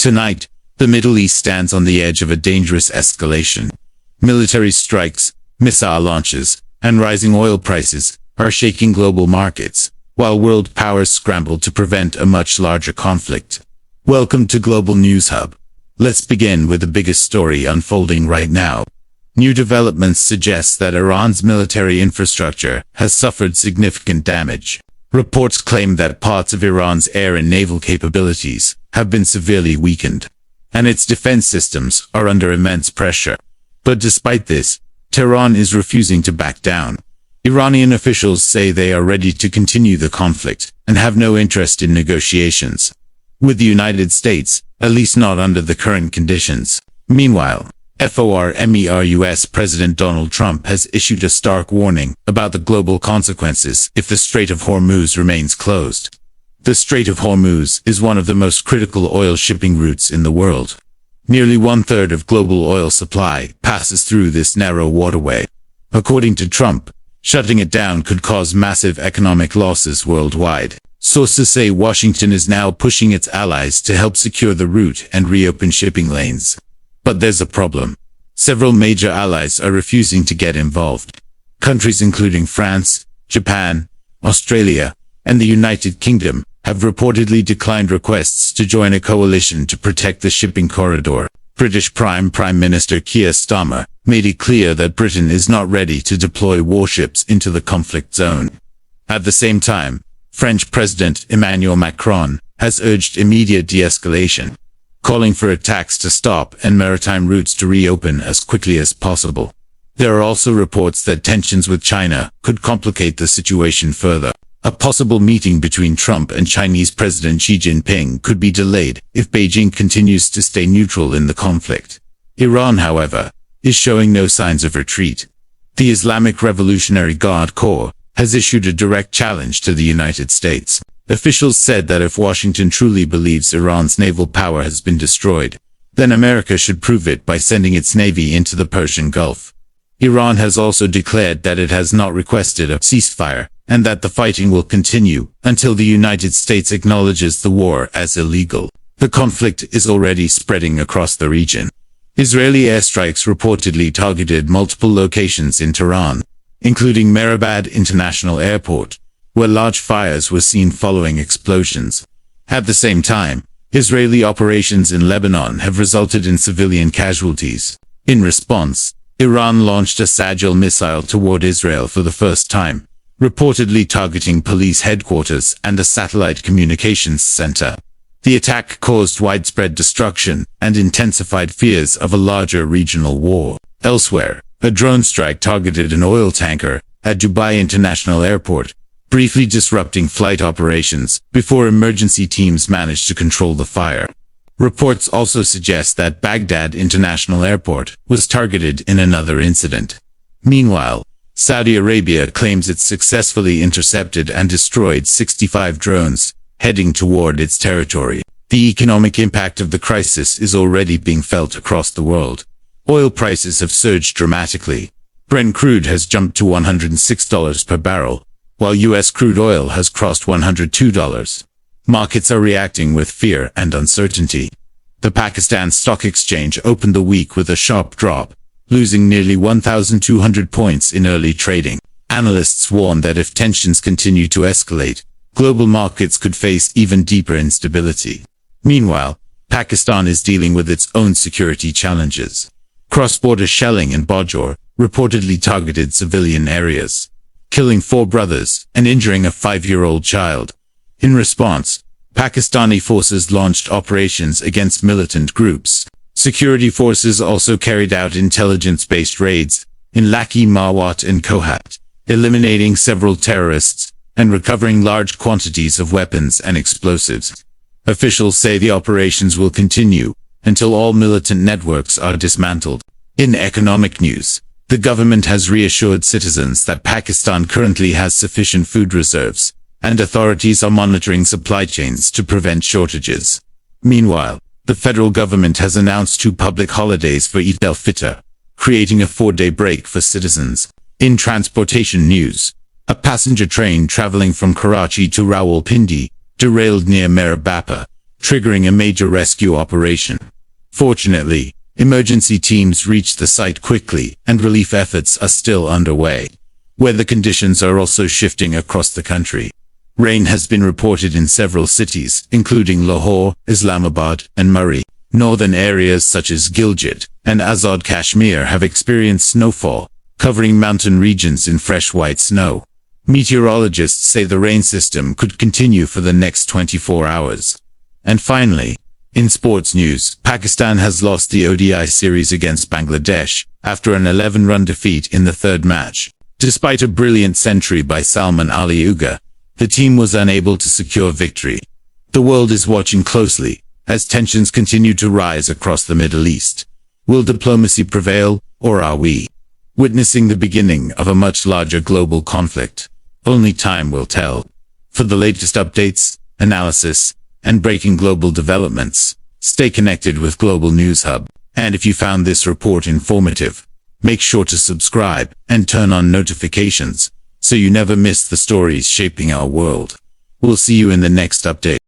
Tonight, the Middle East stands on the edge of a dangerous escalation. Military strikes, missile launches, and rising oil prices are shaking global markets, while world powers scramble to prevent a much larger conflict. Welcome to Global News Hub. Let's begin with the biggest story unfolding right now. New developments suggest that Iran's military infrastructure has suffered significant damage. Reports claim that parts of Iran's air and naval capabilities have been severely weakened, and its defense systems are under immense pressure. But despite this, Tehran is refusing to back down. Iranian officials say they are ready to continue the conflict and have no interest in negotiations with the United States, at least not under the current conditions. Meanwhile, US President Donald Trump has issued a stark warning about the global consequences if the Strait of Hormuz remains closed. The Strait of Hormuz is one of the most critical oil shipping routes in the world. Nearly one-third of global oil supply passes through this narrow waterway. According to Trump, shutting it down could cause massive economic losses worldwide. Sources say Washington is now pushing its allies to help secure the route and reopen shipping lanes. But there's a problem. Several major allies are refusing to get involved. Countries including France, Japan, Australia, and the United Kingdom have reportedly declined requests to join a coalition to protect the shipping corridor. British Prime Minister Keir Starmer made it clear that Britain is not ready to deploy warships into the conflict zone. At the same time, French President Emmanuel Macron has urged immediate de-escalation, calling for attacks to stop and maritime routes to reopen as quickly as possible. There are also reports that tensions with China could complicate the situation further. A possible meeting between Trump and Chinese President Xi Jinping could be delayed if Beijing continues to stay neutral in the conflict. Iran, however, is showing no signs of retreat. The Islamic Revolutionary Guard Corps has issued a direct challenge to the United States. Officials said that if Washington truly believes Iran's naval power has been destroyed, then America should prove it by sending its navy into the Persian Gulf. Iran has also declared that it has not requested a ceasefire, and that the fighting will continue until the United States acknowledges the war as illegal. The conflict is already spreading across the region. Israeli airstrikes reportedly targeted multiple locations in Tehran, including Mehrabad International Airport, where large fires were seen following explosions. At the same time, Israeli operations in Lebanon have resulted in civilian casualties. In response, Iran launched a Sajal missile toward Israel for the first time, reportedly targeting police headquarters and a satellite communications center. The attack caused widespread destruction and intensified fears of a larger regional war. Elsewhere, a drone strike targeted an oil tanker at Dubai International Airport, briefly disrupting flight operations before emergency teams managed to control the fire. Reports also suggest that Baghdad International Airport was targeted in another incident. Meanwhile, Saudi Arabia claims it successfully intercepted and destroyed 65 drones heading toward its territory. The economic impact of the crisis is already being felt across the world. Oil prices have surged dramatically. Brent crude has jumped to $106 per barrel, while U.S. crude oil has crossed $102. Markets are reacting with fear and uncertainty. The Pakistan Stock Exchange opened the week with a sharp drop, losing nearly 1,200 points in early trading. Analysts warn that if tensions continue to escalate, global markets could face even deeper instability. Meanwhile, Pakistan is dealing with its own security challenges. Cross-border shelling in Bajor reportedly targeted civilian areas, killing 4 brothers and injuring a 5-year-old child. In response, Pakistani forces launched operations against militant groups. Security forces also carried out intelligence-based raids in Laki Mawat and Kohat, eliminating several terrorists and recovering large quantities of weapons and explosives. Officials say the operations will continue until all militant networks are dismantled. In economic news, the government has reassured citizens that Pakistan currently has sufficient food reserves, and authorities are monitoring supply chains to prevent shortages. Meanwhile, the federal government has announced 2 public holidays for Eid al-Fitr, creating a 4-day break for citizens. In transportation news, a passenger train traveling from Karachi to Rawalpindi derailed near Mehrabad, triggering a major rescue operation. Fortunately, emergency teams reached the site quickly, and relief efforts are still underway. Weather conditions are also shifting across the country. Rain has been reported in several cities, including Lahore, Islamabad, and Murree. Northern areas such as Gilgit and Azad Kashmir have experienced snowfall, covering mountain regions in fresh white snow. Meteorologists say the rain system could continue for the next 24 hours. And finally, in sports news, Pakistan has lost the ODI series against Bangladesh after an 11-run defeat in the third match. Despite a brilliant century by Salman Ali Uga, the team was unable to secure victory. The world is watching closely as tensions continue to rise across the Middle East. Will diplomacy prevail, or are we witnessing the beginning of a much larger global conflict? Only time will tell. For the latest updates, analysis, and breaking global developments, stay connected with Global News Hub. And if you found this report informative, make sure to subscribe and turn on notifications so you never miss the stories shaping our world. We'll see you in the next update.